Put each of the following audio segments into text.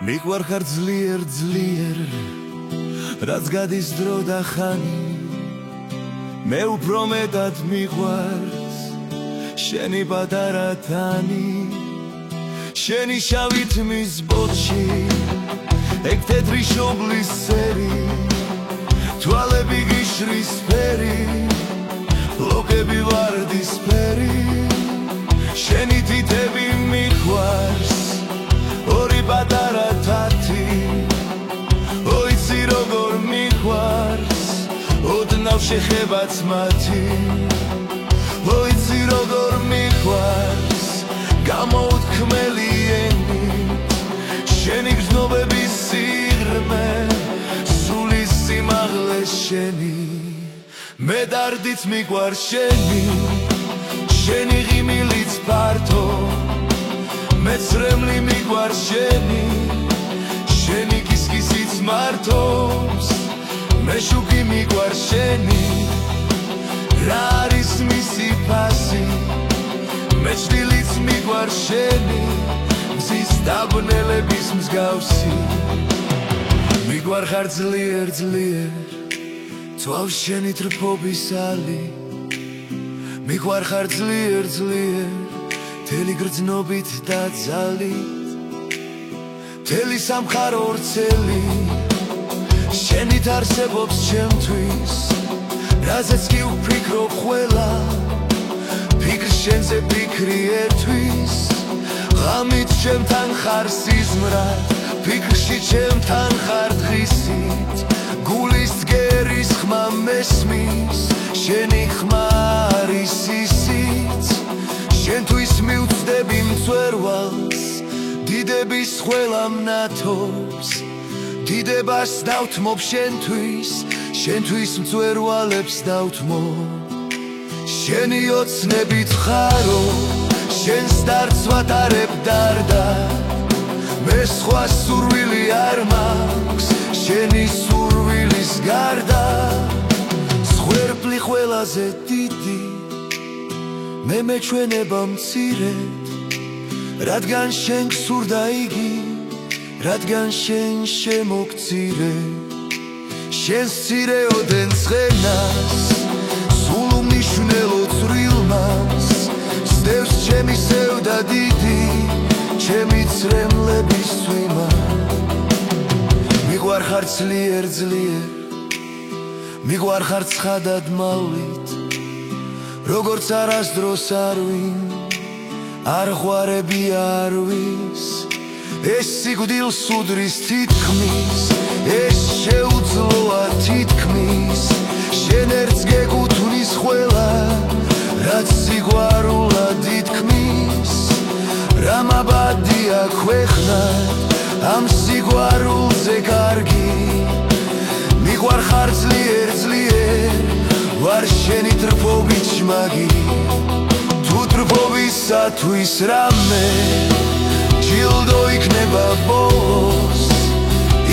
მიყვარხარ ძლიერ ძლიერ რაც გადის დრო და ხანი მე უფრო მეტად მიყვარს შენი პატარა თანი შენი შავი თმის ბოთში ეგ თეთრი შობლის სერი თვალები გიშრის ფერი ლოკები ვარდისფერი შენი თითები მიყვარს ორი პატარა თათი ოიცი როგორ მიყვარს ოდნავ შეხებაც მათი ოიცი როგორ მიყვარს გამოუთქმელი ენით შენი გრძნობების სიღრმე სული სიმაღლეს შენი მე დარდით მიყვარს შენი ღიმილიც ფართო მე ცრემლი მიყვარს შენი კისკისიც მართობს მე შუქი მიყვარს შენი რა არის მისი ფასი მე ჭდილიც მიყვარს შენი მზის დაბნელების მსგავსი მიყვარხარ ძლიერ ძლიერ თვალს შენი თრფობის ალი მიყვარხარ ძლიერ ძლიერ მთელი გრძნობით და ძალით მთელი სამხარო ორცელი შენით არსებობს ჩემთვის რაზეც კი ვფიქრობ ყველა ფიქრს შენზე ფიქრი ერთვის ღამით ჩემთან ხარ სიზმრად ფიქრში ჩემთან ხარ დღისით გულის გერის ხმა მესმის შენი ხმა არის ისიც შენთვის მივწდები მწვერვალს დიდების ყველა მნათობს დიდებას დავთმობ შენთვის მწვერვალებს დავთმობ შენი ოცნებით ხარო შენს დარცვად არებ დარდა მე სხვა სურვილი არ მაქვს შენი სურვილის გარდა სხვერპლი ყველაზე დიდი მე მეჩვენება მცირედ რადგან შენ გსურდა იგი რადგან შენ შემოგცირე შენს მცირეოდენ ცხენას სულ უმნიშვნელო წვრილმას სდევს ჩემი სევდა დიდი ჩემი ცრემლების სვიმა მიყვარხარ ძლიერ ძლიერ მიყვარხარ ცხადად მავლით როგორც არასდროს არვინ არ ღვარები არვის ეს სიკვდილს უდრის თითქმის ეს შეუძლოა თითქმის შენ ერთს გეკუთვნის ყველა რაც სიყვარულად ითქმის რა მაბადია ქვეყნად ამ სიყვარულზე კარგი მიყვარხარ ძლიერ ძლიერ ვარ შენი თრფობით შმაგი თუ თრფობისათვის რამე ჯილდო იქნება ბოლოს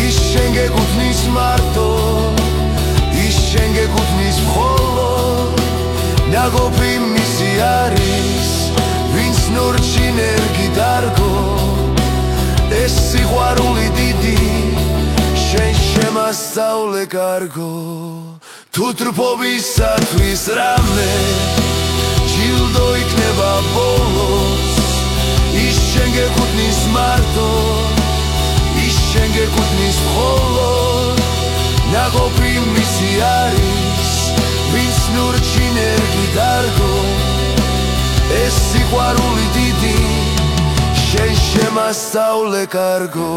ის შენ გეკუთვნის მარტო ის შენ გეკუთვნის მხოლოდ ნაგობი მისი არის ვინც ნორჩი ნერგი დარგო ეს სიყვარული დიდი შენ შემასწავლე კარგო თუ თრფობისათვის რამე ჯილდო იქნება ბოლოს ის შენ გეკუთვნის მარტო ის შენ გეკუთვნის მხოლოდ ნაგობი მისი არის ვინც ნურჩი ნერგი დარგო ეს სიყვარული დიდი შენ შემასწავლე კარგო